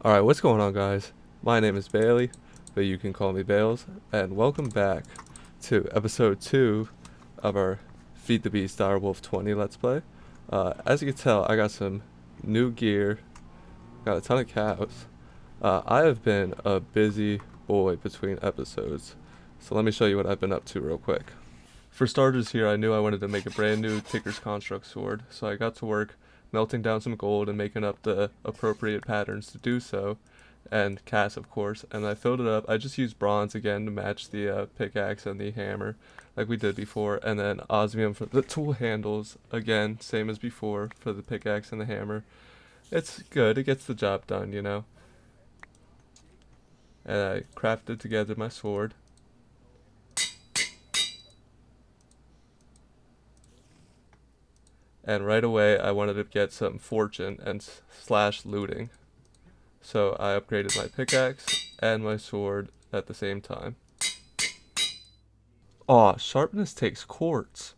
Alright, what's going on, guys? My name is Bailey, but you can call me Bales, and welcome back to episode 2 of our Feed the Beast Direwolf 20 Let's Play. As you can tell, I got some new gear, got a ton of cows. I have been a busy boy between episodes, so let me show you what I've been up to real quick. For starters here, I knew I wanted to make a brand new Tinker's Construct sword, so I got to work melting down some gold and making up the appropriate patterns to do so, and cast, of course, and I filled it up. I just used bronze again to match the pickaxe and the hammer like we did before, and then osmium for the tool handles, again, same as before for the pickaxe and the hammer. It's good, it gets the job done, you know. And I crafted together my sword. And right away I wanted to get some fortune and slash looting. So I upgraded my pickaxe and my sword at the same time. Aw, sharpness takes quartz.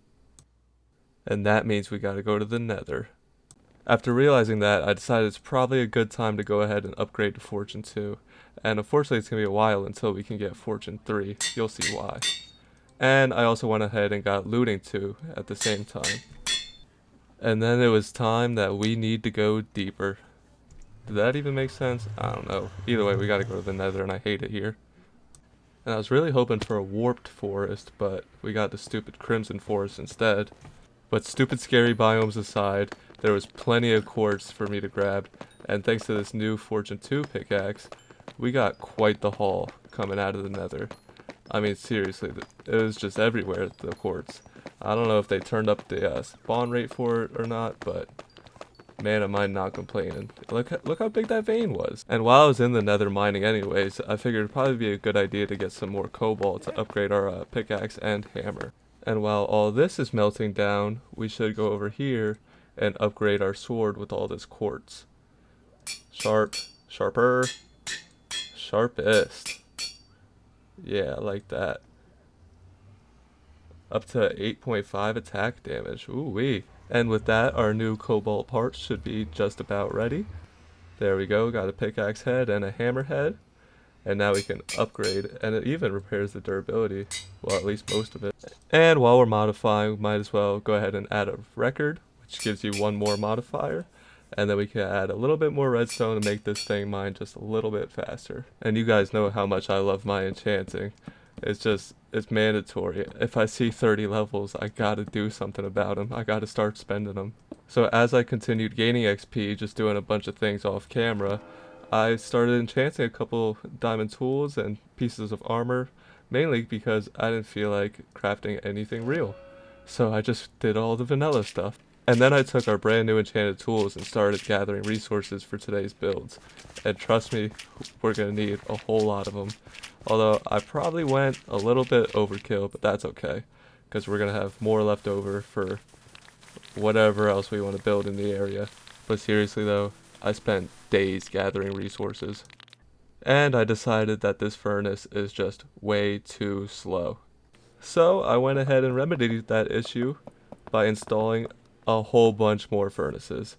And that means we gotta go to the nether. After realizing that, I decided it's probably a good time to go ahead and upgrade to Fortune 2. And unfortunately it's gonna be a while until we can get Fortune 3. You'll see why. And I also went ahead and got Looting 2 at the same time. And then it was time that we need to go deeper. Did that even make sense? I don't know. Either way, we gotta go to the nether and I hate it here. And I was really hoping for a warped forest, but we got the stupid crimson forest instead. But stupid scary biomes aside, there was plenty of quartz for me to grab, and thanks to this new Fortune 2 pickaxe, we got quite the haul coming out of the nether. I mean, seriously, it was just everywhere, the quartz. I don't know if they turned up the spawn rate for it or not, but man, am I not complaining. Look how big that vein was. And while I was in the nether mining anyways, I figured it'd probably be a good idea to get some more cobalt to upgrade our pickaxe and hammer. And while all this is melting down, we should go over here and upgrade our sword with all this quartz. Sharper, sharpest. Yeah, like that. Up to 8.5 attack damage. Ooh wee. And with that, our new cobalt parts should be just about ready. There we go, got a pickaxe head and a hammer head. And now we can upgrade, and it even repairs the durability. Well, at least most of it. And while we're modifying, we might as well go ahead and add a record, which gives you one more modifier. And then we can add a little bit more redstone to make this thing mine just a little bit faster. And you guys know how much I love my enchanting. It's mandatory. If I see 30 levels, I gotta do something about them. I gotta start spending them. So as I continued gaining XP, just doing a bunch of things off camera, I started enchanting a couple diamond tools and pieces of armor, mainly because I didn't feel like crafting anything real. So I just did all the vanilla stuff. And then I took our brand new enchanted tools and started gathering resources for today's builds. And trust me, we're gonna need a whole lot of them. Although I probably went a little bit overkill, but that's okay. Because we're gonna have more left over for whatever else we want to build in the area. But seriously though, I spent days gathering resources. And I decided that this furnace is just way too slow. So I went ahead and remedied that issue by installing a whole bunch more furnaces.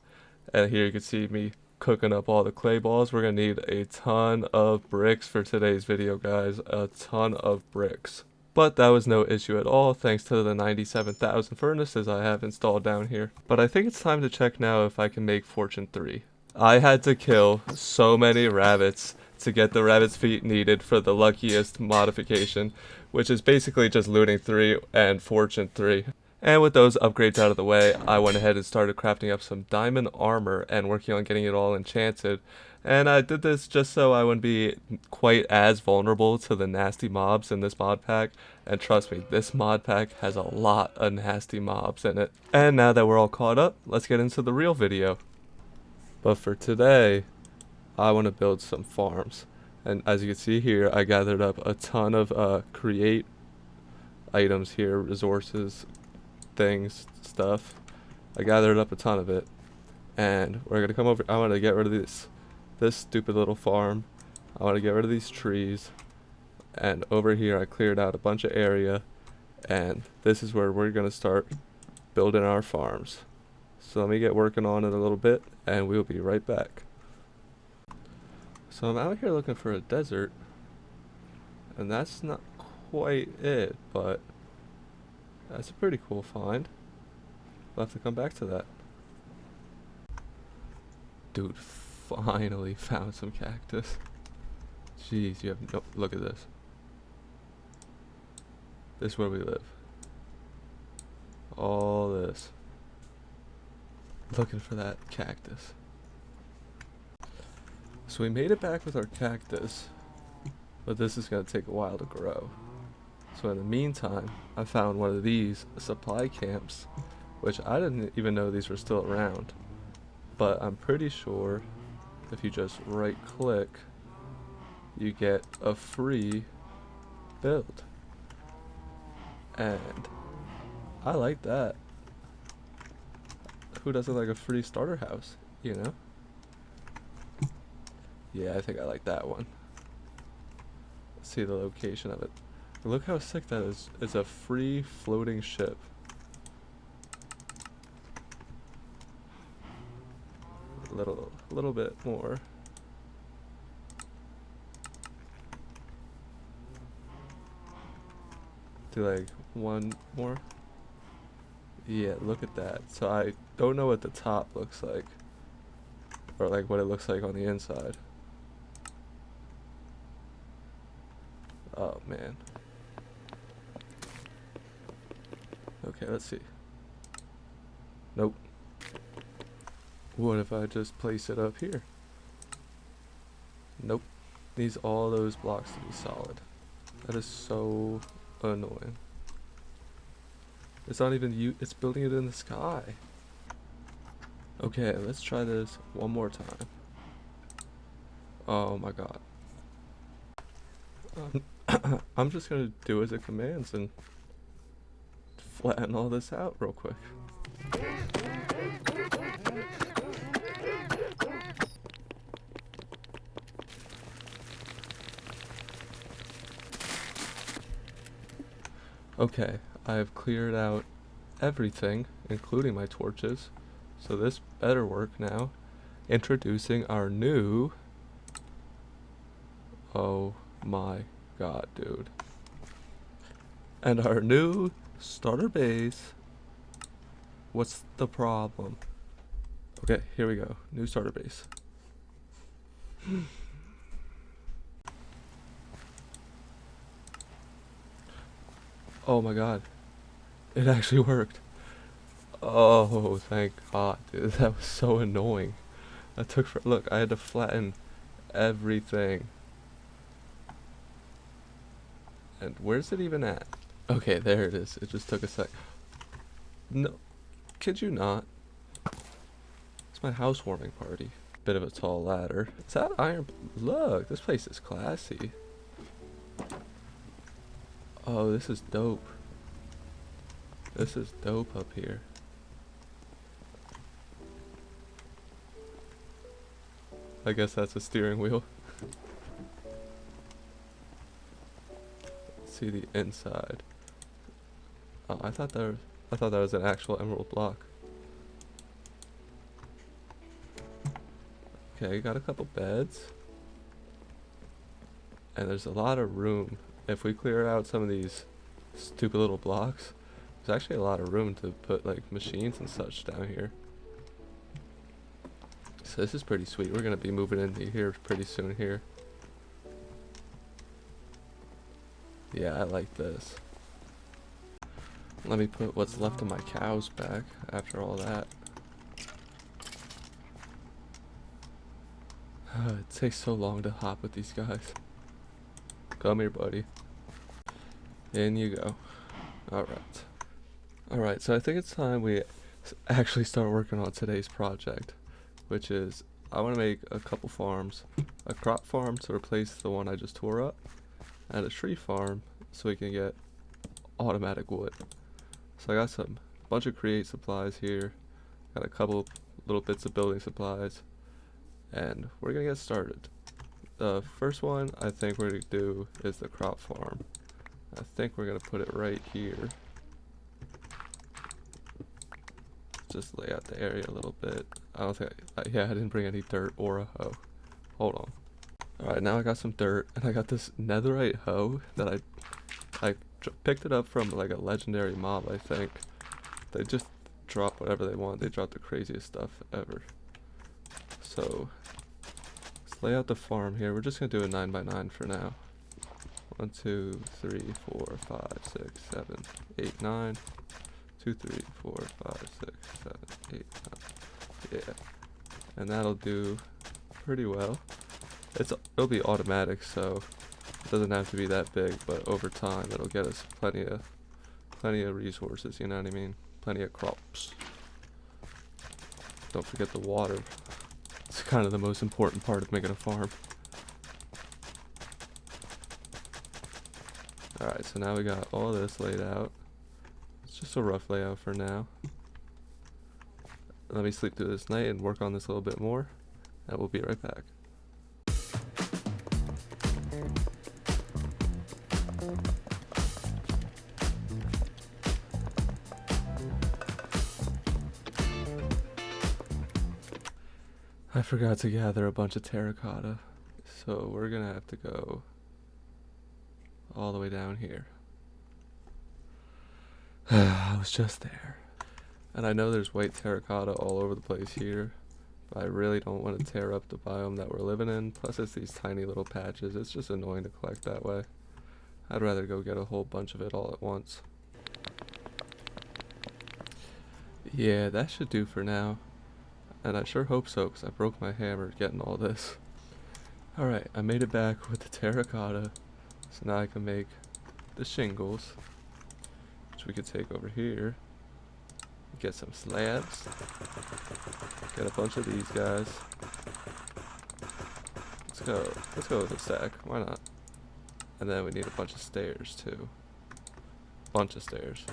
And here you can see me cooking up all the clay balls. We're gonna need a ton of bricks for today's video, guys. A ton of bricks. But that was no issue at all thanks to the 97,000 furnaces I have installed down here. But I think it's time to check now if I can make Fortune 3. I had to kill so many rabbits to get the rabbit's feet needed for the luckiest modification, which is basically just looting 3 and Fortune 3. And with those upgrades out of the way, I went ahead and started crafting up some diamond armor and working on getting it all enchanted. And I did this just so I wouldn't be quite as vulnerable to the nasty mobs in this mod pack. And trust me, this mod pack has a lot of nasty mobs in it. And now that we're all caught up, let's get into the real video. But for today, I want to build some farms. And as you can see here, I gathered up a ton of create items here, resources, things, stuff. I gathered up a ton of it, and we're gonna come over. I want to get rid of this stupid little farm. I want to get rid of these trees, and over here I cleared out a bunch of area, and this is where we're gonna start building our farms. So let me get working on it a little bit, and we'll be right back. So I'm out here looking for a desert, and that's not quite it, but that's a pretty cool find. We'll have to come back to that. Dude, finally found some cactus. Jeez, you have no, look at this. This is where we live. All this. Looking for that cactus. So we made it back with our cactus, but this is gonna take a while to grow. So in the meantime, I found one of these supply camps, which I didn't even know these were still around. But I'm pretty sure if you just right click, you get a free build. And I like that. Who doesn't like a free starter house, you know? Yeah, I think I like that one. Let's see the location of it. Look how sick that is. It's a free floating ship. A little bit more. Do like one more. Yeah, look at that. So I don't know what the top looks like, or like what it looks like on the inside. Oh man. Okay, let's see. Nope. What if I just place it up here? Nope. Needs all those blocks to be solid. That is so annoying. It's not even you, it's building it in the sky. Okay, let's try this one more time. Oh my god. I'm just gonna do as it commands and flatten all this out real quick. Okay, I've cleared out everything, including my torches, so this better work now. Introducing our new... Oh my god, dude. And our new starter base. What's the problem? Okay, here we go. New starter base. Oh my god. It actually worked. Oh, thank god, dude. That was so annoying. That took for... Look, I had to flatten everything. And where's it even at? Okay, there it is. It just took a sec. No. Kid you not? It's my housewarming party. Bit of a tall ladder. Is that iron? Look, this place is classy. Oh, this is dope. This is dope up here. I guess that's a steering wheel. Let's see the inside. Oh, I thought that was an actual emerald block. Okay, got a couple beds. And there's a lot of room. If we clear out some of these stupid little blocks, there's actually a lot of room to put like machines and such down here. So this is pretty sweet. We're gonna be moving into here pretty soon here. Yeah, I like this. Let me put what's left of my cows back after all that. It takes so long to hop with these guys. Come here, buddy. In you go. Alright. Alright, so I think it's time we actually start working on today's project, which is I want to make a couple farms. A crop farm to replace the one I just tore up, and a tree farm so we can get automatic wood. So I got a bunch of create supplies here, got a couple little bits of building supplies, and we're gonna get started. The first one I think we're gonna do is the crop farm. I think we're gonna put it right here. Just lay out the area a little bit. I don't think, yeah, I didn't bring any dirt or a hoe. Hold on. Alright, now I got some dirt, and I got this netherite hoe that I picked it up from like a legendary mob, I think. They just drop whatever they want. They drop the craziest stuff ever. So let's lay out the farm here. We're just gonna do a 9x9 for now. 1, 2, 3, 4, 5, 6, 7, 8, 9. 2, 3, 4, 5, 6, 7, 8, 9. Yeah, and that'll do pretty well. It'll be automatic, so it doesn't have to be that big. But over time, it'll get us plenty of resources. You know what I mean? Plenty of crops. Don't forget the water. It's kind of the most important part of making a farm. Alright, so now we got all this laid out. It's just a rough layout for now. Let me sleep through this night and work on this a little bit more, and we'll be right back. I forgot to gather a bunch of terracotta, so we're gonna have to go all the way down here. I was just there. And I know there's white terracotta all over the place here, but I really don't want to tear up the biome that we're living in. Plus it's these tiny little patches. It's just annoying to collect that way. I'd rather go get a whole bunch of it all at once. Yeah, that should do for now. And I sure hope so, because I broke my hammer getting all this. Alright, I made it back with the terracotta. So now I can make the shingles, which we could take over here. Get some slabs. Get a bunch of these guys. Let's go with a stack. Why not? And then we need a bunch of stairs too. Bunch of stairs.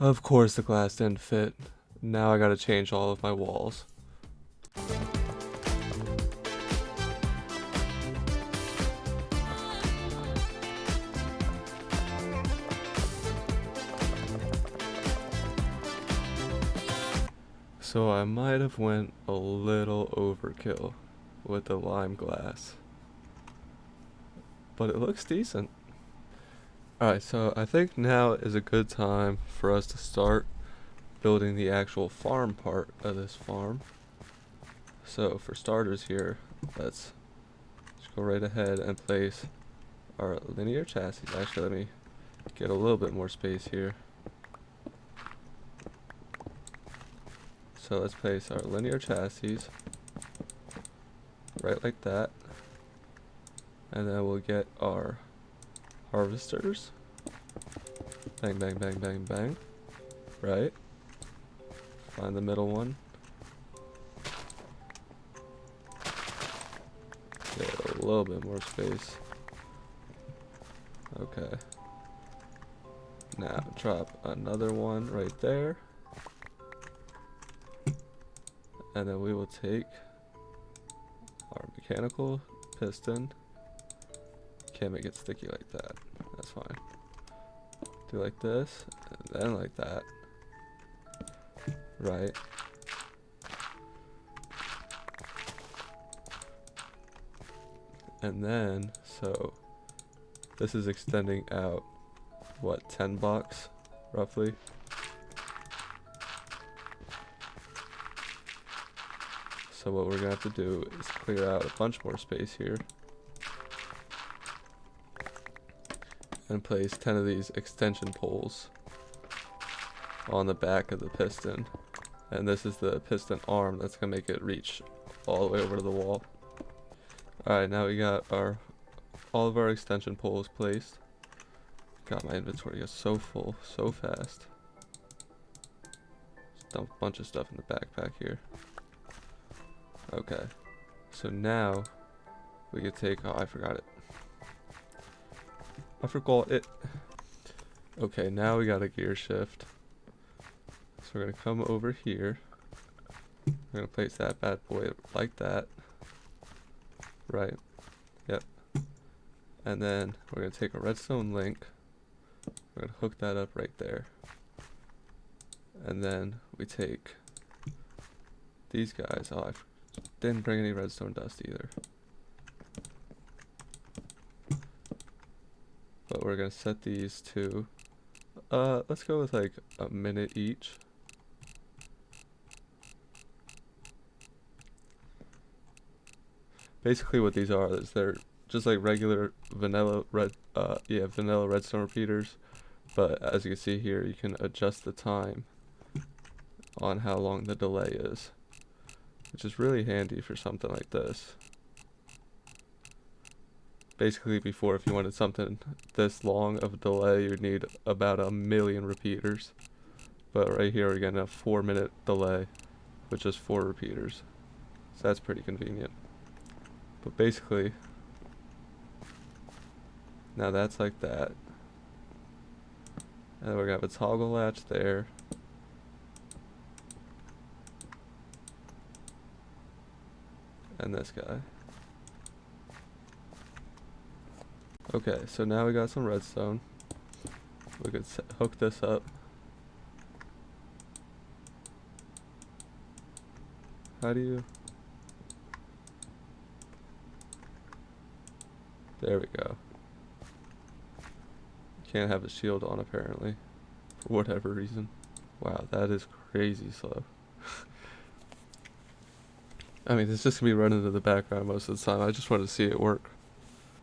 Of course the glass didn't fit. Now I gotta change all of my walls. So I might have went a little overkill with the lime glass, but it looks decent. Alright, so I think now is a good time for us to start building the actual farm part of this farm. So for starters here, let's just go right ahead and place our linear chassis. Actually, let me get a little bit more space here. So let's place our linear chassis right like that. And then we'll get our harvesters. Bang, bang, bang, bang, bang. Right. Find the middle one. Get a little bit more space. Okay. Now drop another one right there. And then we will take our mechanical piston. Can't make it sticky like that. That's fine. Do like this, and then like that. Right. And then, so this is extending out, what, 10 blocks, roughly? So what we're gonna have to do is clear out a bunch more space here. And place 10 of these extension poles on the back of the piston. And this is the piston arm that's gonna make it reach all the way over to the wall. Alright, now we got our all of our extension poles placed. God, my inventory gets so full so fast. Just dump a bunch of stuff in the backpack here. Okay, so now we could take, oh, I forgot it. I forgot it. Okay, now we got a gear shift. So we're gonna come over here. We're gonna place that bad boy like that. Right. Yep. And then we're gonna take a redstone link. We're gonna hook that up right there. And then we take these guys. Oh, I didn't bring any redstone dust either. But we're gonna set these to, let's go with like a minute each. Basically what these are is they're just like regular vanilla redstone repeaters, but as you can see here, you can adjust the time on how long the delay is, which is really handy for something like this. Basically before, if you wanted something this long of a delay, you'd need about 1,000,000 repeaters, but right here we're getting a 4-minute delay with just 4 repeaters, so that's pretty convenient. But basically, now that's like that. And we're gonna have a toggle latch there. And this guy. Okay, so now we got some redstone. We could hook this up. How do you... There we go. Can't have the shield on apparently, for whatever reason. Wow, that is crazy slow. I mean, it's just gonna be running in the background most of the time. I just want to see it work.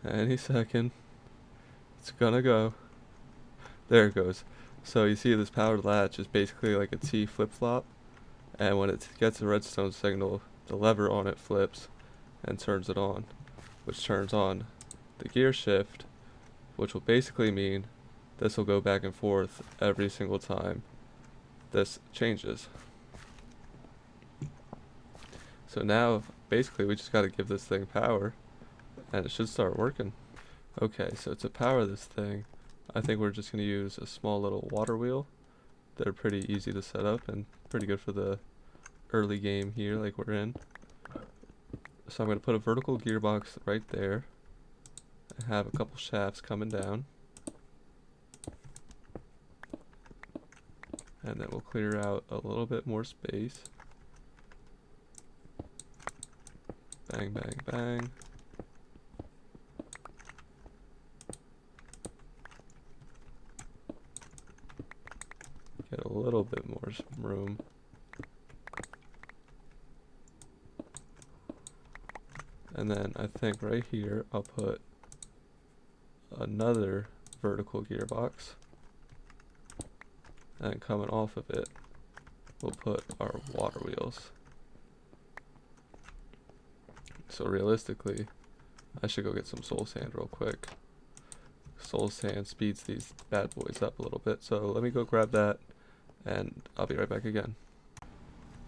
Any second, it's gonna go. There it goes. So you see this powered latch is basically like a T flip-flop, and when it gets a redstone signal, the lever on it flips and turns it on, which turns on the gear shift, which will basically mean this will go back and forth every single time this changes. So now basically we just got to give this thing power and it should start working. Okay, so to power this thing, I think we're just going to use a small little water wheel. They're pretty easy to set up and pretty good for the early game here like we're in. So I'm going to put a vertical gearbox right there. I have a couple shafts coming down, and then we'll clear out a little bit more space. Bang, bang, bang. Get a little bit more room. And then I think right here I'll put another vertical gearbox, and coming off of it we'll put our water wheels. So realistically I should go get some soul sand real quick. Soul sand speeds these bad boys up a little bit, so let me go grab that and I'll be right back again.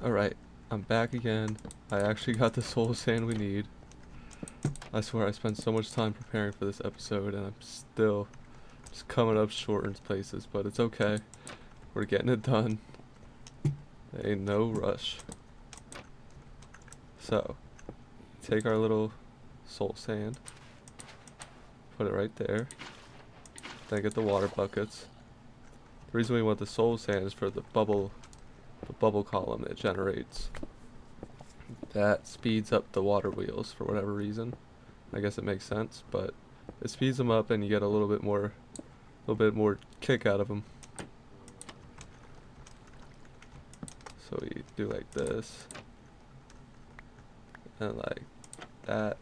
Alright, I'm back again. I actually got the soul sand we need. I swear I spent so much time preparing for this episode and I'm still just coming up short in places, but it's okay. We're getting it done. There ain't no rush. So, take our little soul sand, put it right there, then get the water buckets. The reason we want the soul sand is for the bubble column it generates. That speeds up the water wheels for whatever reason. I guess it makes sense, but it speeds them up and you get a little bit more kick out of them. So we do like this and like that.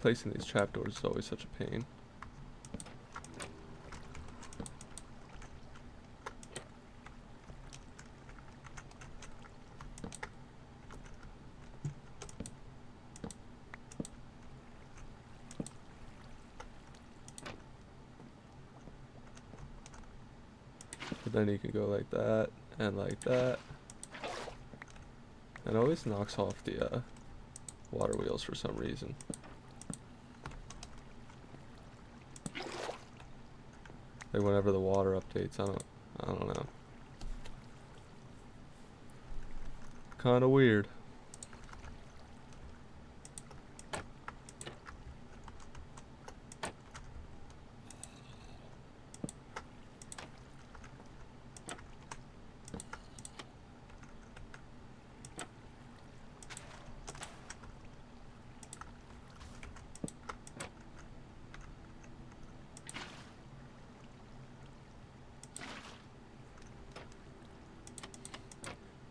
Placing these trapdoors is always such a pain. Then you can go like that and like that. And it always knocks off the water wheels for some reason. Like whenever the water updates, I don't know. Kind of weird.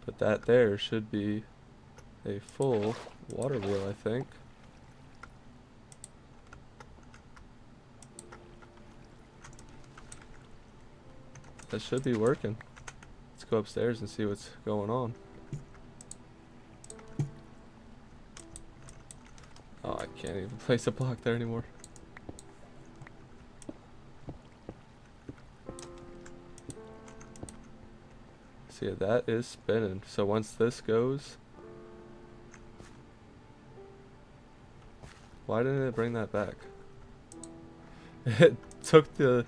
But that there should be a full water wheel, I think. That should be working. Let's go upstairs and see what's going on. Oh, I can't even place a block there anymore. See, that is spinning. So once this goes, why didn't it bring that back? It took the,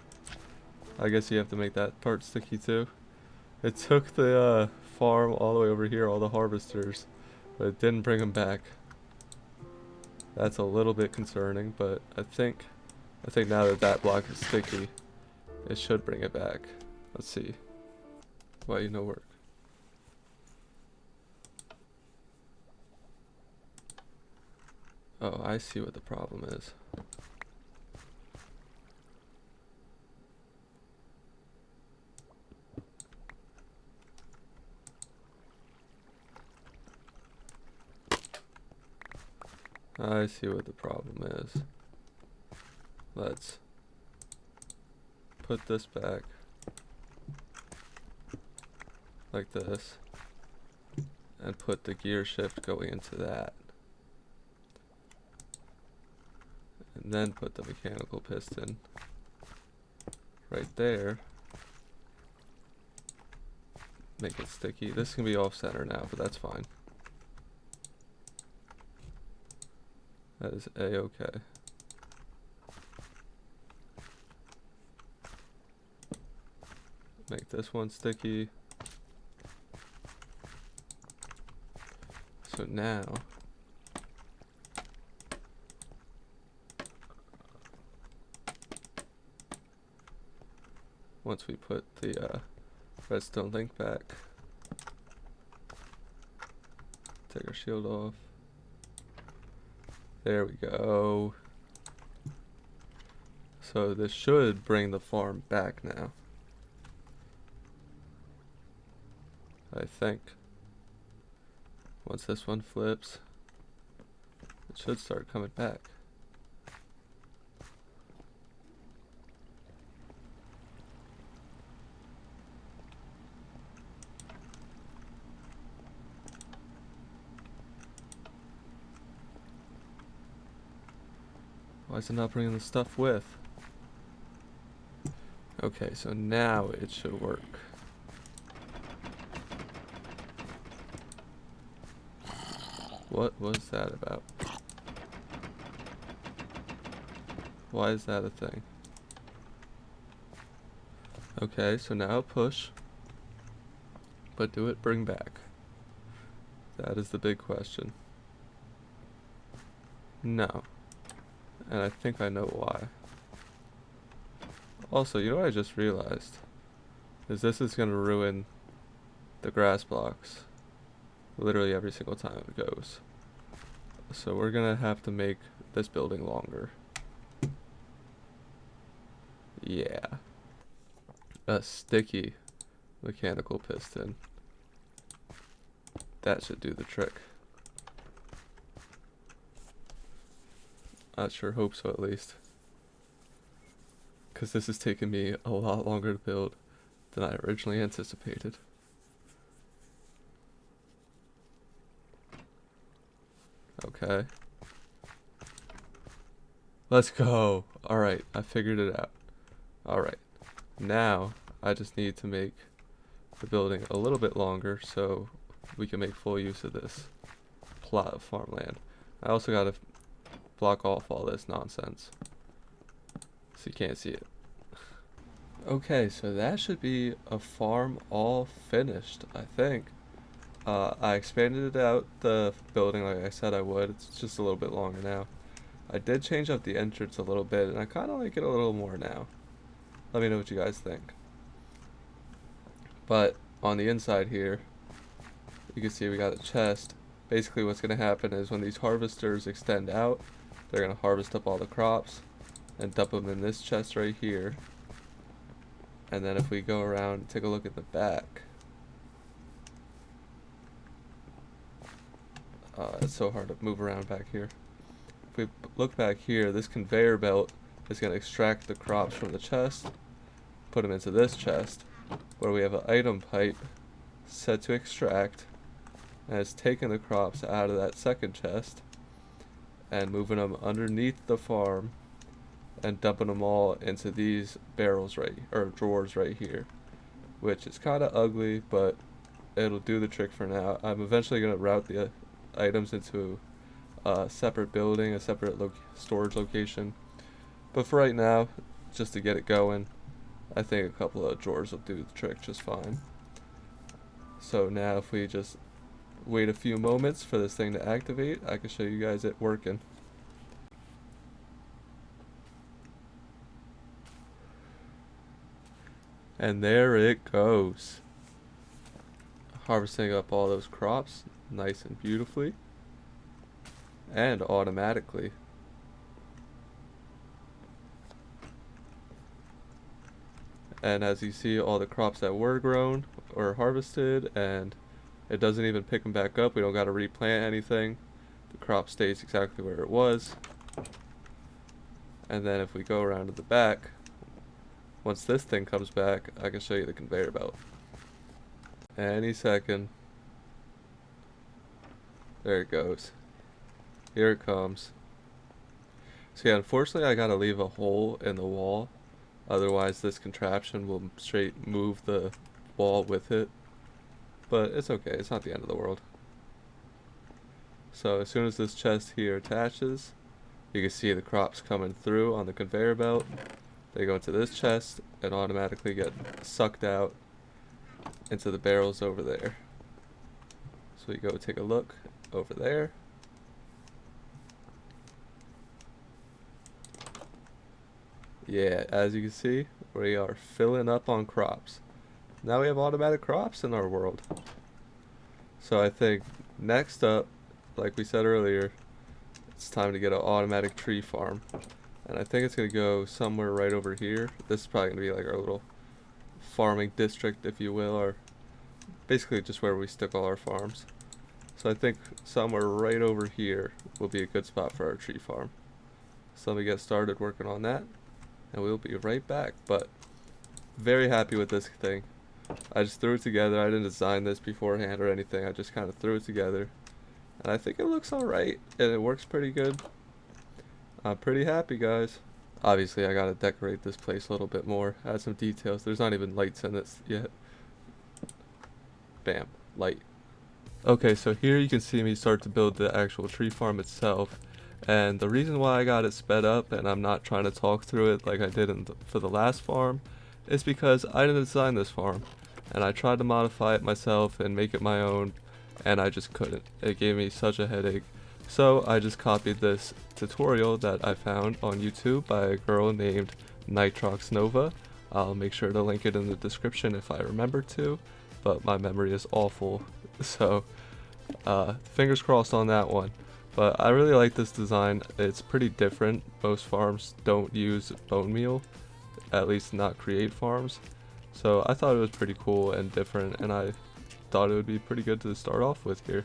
I guess you have to make that part sticky too. It took the farm all the way over here, all the harvesters, but it didn't bring them back. That's a little bit concerning, but I think now that that block is sticky, it should bring it back. Let's see. Why you no work? Oh, I see what the problem is. I see what the problem is. Let's put this back like this and put the gear shift going into that. And then put the mechanical piston right there. Make it sticky. This can be off center now, but that's fine. That is a-okay. Make this one sticky. So now once we put the redstone link back, take our shield off. There we go. So this should bring the farm back now, I think. Once this one flips, it should start coming back. Why is it not bringing the stuff with? Okay, so now it should work. What was that about? Why is that a thing? Okay, so now push. But do it bring back? That is the big question. No. And I think I know why. Also, you know what I just realized? Is this is gonna ruin the grass blocks literally every single time it goes. So we're gonna have to make this building longer. Yeah. A sticky mechanical piston. That should do the trick. I sure hope so, at least. Because this has taken me a lot longer to build than I originally anticipated. Okay. Let's go. Alright, I figured it out. Alright. Now, I just need to make the building a little bit longer so we can make full use of this plot of farmland. I also got to block off all this nonsense so you can't see it. Okay, so that should be a farm all finished, I think. I expanded it out, the building, like I said I would. It's just a little bit longer now. I did change up the entrance a little bit, and I kind of like it a little more now. Let me know what you guys think. But on the inside here, you can see we got a chest. Basically what's going to happen is when these harvesters extend out, they're going to harvest up all the crops and dump them in this chest right here. And then if we go around and take a look at the back, it's so hard to move around back here. If we look back here, this conveyor belt is going to extract the crops from the chest, put them into this chest, where we have an item pipe set to extract, and it's taking the crops out of that second chest and moving them underneath the farm and dumping them all into these barrels or drawers right here, which is kind of ugly, but it'll do the trick for now. I'm eventually going to route the items into a separate building, a separate storage location, but for right now, just to get it going, I think a couple of drawers will do the trick just fine. So now if we just wait a few moments for this thing to activate, I can show you guys it working. And there it goes. Harvesting up all those crops nice and beautifully and automatically. And as you see, all the crops that were grown or harvested, and it doesn't even pick them back up. We don't got to replant anything. The crop stays exactly where it was. And then if we go around to the back, once this thing comes back, I can show you the conveyor belt. Any second. There it goes. Here it comes. So yeah, unfortunately I gotta leave a hole in the wall. Otherwise this contraption will straight move the wall with it. But it's okay, it's not the end of the world. So as soon as this chest here attaches, you can see the crops coming through on the conveyor belt. They go into this chest and automatically get sucked out into the barrels over there. So we go take a look over there. Yeah, as you can see, we are filling up on crops. Now we have automatic crops in our world. So I think next up, like we said earlier, it's time to get an automatic tree farm. And I think it's going to go somewhere right over here. This is probably going to be like our little farming district, if you will, or basically just where we stick all our farms. So I think somewhere right over here will be a good spot for our tree farm. So let me get started working on that, and we'll be right back. But very happy with this thing. I just threw it together. I didn't design this beforehand or anything. I just kind of threw it together, and I think it looks alright, and it works pretty good. I'm pretty happy, guys. Obviously I gotta decorate this place a little bit more, add some details. There's not even lights in this yet. Bam, light. Okay, so here you can see me start to build the actual tree farm itself, and the reason why I got it sped up and I'm not trying to talk through it like I did for the last farm is because I didn't design this farm, and I tried to modify it myself and make it my own, and I just couldn't. It gave me such a headache. So I just copied this tutorial that I found on YouTube by a girl named Nitrox Nova. I'll make sure to link it in the description if I remember to, but my memory is awful, so fingers crossed on that one. But I really like this design. It's pretty different. Most farms don't use bone meal, at least not create farms. So I thought it was pretty cool and different, and I thought it would be pretty good to start off with here.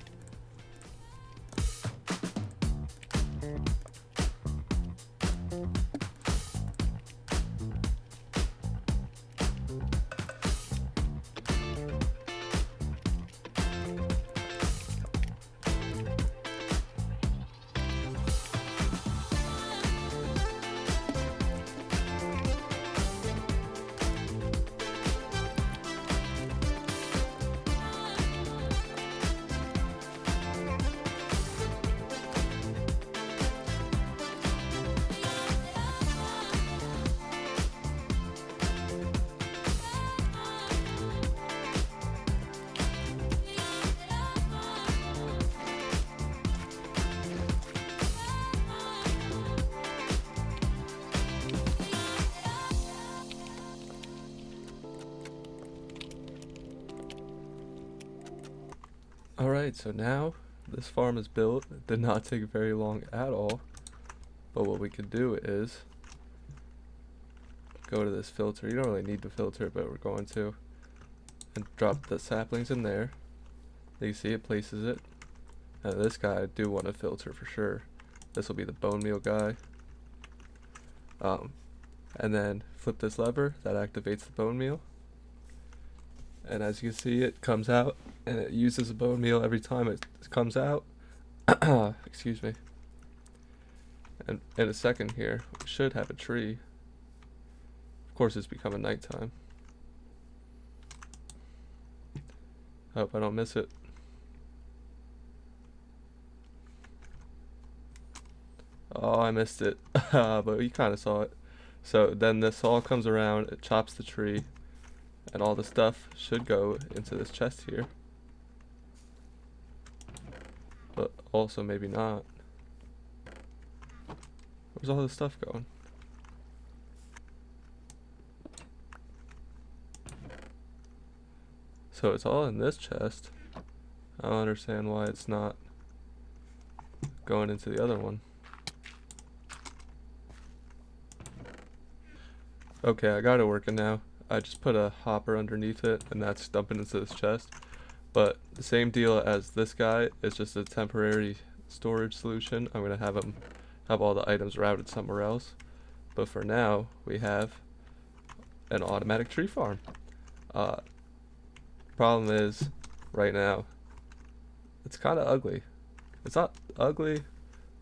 Alright, so now this farm is built. It did not take very long at all. But what we could do is go to this filter. You don't really need to filter, but we're going to. And drop the saplings in there. You see it places it. And this guy I do want to filter for sure. This will be the bone meal guy. And then flip this lever, that activates the bone meal. And as you can see, it comes out and it uses the bone meal every time it comes out. Excuse me. And in a second here, we should have a tree. Of course, it's becoming nighttime. Hope I don't miss it. Oh, I missed it. But you kind of saw it. So then this all comes around, it chops the tree, and all the stuff should go into this chest here. But also maybe not. Where's all this stuff going? So it's all in this chest. I don't understand why it's not going into the other one. Okay, I got it working now. I just put a hopper underneath it and that's dumping into this chest. But the same deal as this guy, it's just a temporary storage solution. I'm gonna have all the items routed somewhere else. But for now, we have an automatic tree farm. Problem is, right now, it's kind of ugly. It's not ugly,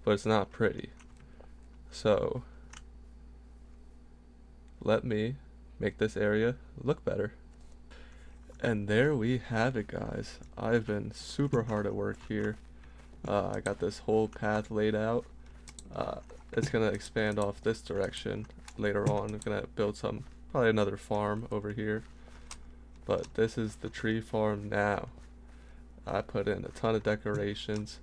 but it's not pretty. So let me make this area look better. And there we have it, guys. I've been super hard at work here. I got this whole path laid out. It's gonna expand off this direction later on. I'm gonna build probably another farm over here. But this is the tree farm now. I put in a ton of decorations.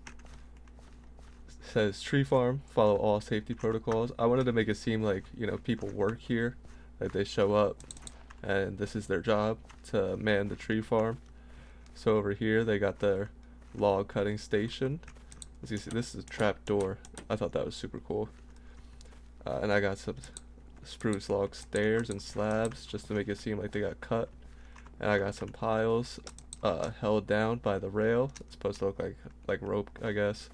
It says tree farm, follow all safety protocols. I wanted to make it seem like, you know, people work here, like they show up and this is their job to man the tree farm. So over here they got their log cutting station. As you see, this is a trap door. I thought that was super cool. And I got some spruce log stairs and slabs just to make it seem like they got cut. And I got some piles held down by the rail. It's supposed to look like rope, I guess.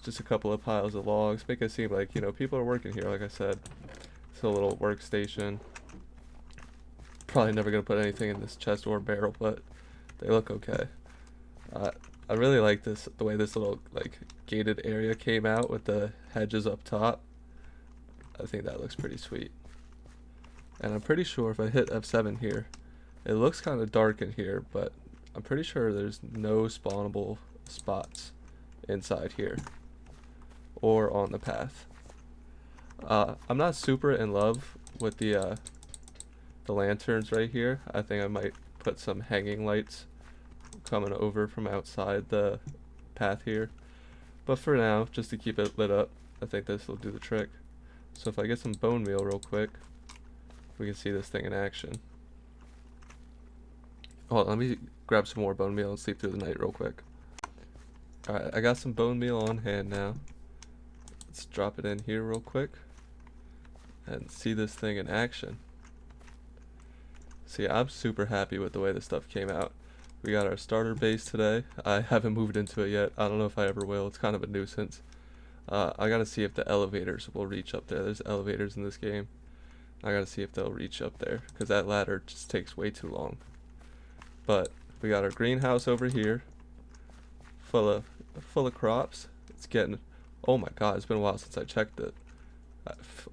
Just a couple of piles of logs. Make it seem like, you know, people are working here, like I said. It's a little workstation. Probably never going to put anything in this chest or barrel, but they look okay. I really like the way this little, like, gated area came out with the hedges up top. I think that looks pretty sweet. And I'm pretty sure if I hit F7 here, it looks kind of dark in here, but I'm pretty sure there's no spawnable spots inside here or on the path. I'm not super in love with the lanterns right here. I think I might put some hanging lights coming over from outside the path here. But for now, just to keep it lit up, I think this will do the trick. So if I get some bone meal real quick, we can see this thing in action. Oh, let me grab some more bone meal and sleep through the night real quick. Alright, I got some bone meal on hand now. Let's drop it in here real quick and see this thing in action. See, I'm super happy with the way this stuff came out. We got our starter base today. I haven't moved into it yet. I don't know if I ever will. It's kind of a nuisance. I gotta see if the elevators will reach up there. There's elevators in this game. I gotta see if they'll reach up there, because that ladder just takes way too long. But we got our greenhouse over here, full of crops. It's getting, oh my god, it's been a while since I checked it.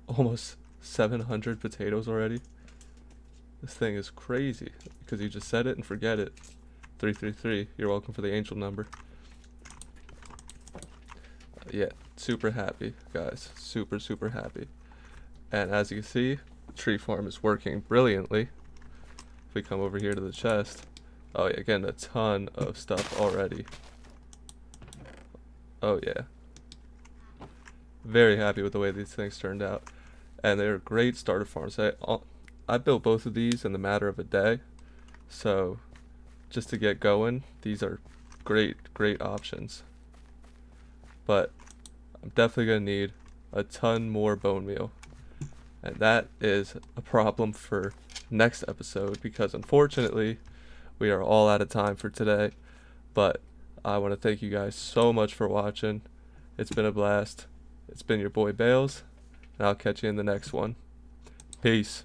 Almost 700 potatoes already. This thing is crazy, because you just set it and forget it. 333, you're welcome for the angel number. Yeah, super happy, guys. Super happy. And as you can see, the tree farm is working brilliantly. If we come over here to the chest, oh yeah, getting a ton of stuff already. Oh yeah. Very happy with the way these things turned out. And they're great starter farms. I built both of these in the matter of a day. So just to get going, these are great options. But I'm definitely going to need a ton more bone meal. And that is a problem for next episode, because unfortunately we are all out of time for today. But I want to thank you guys so much for watching. It's been a blast. It's been your boy Bales, and I'll catch you in the next one. Peace.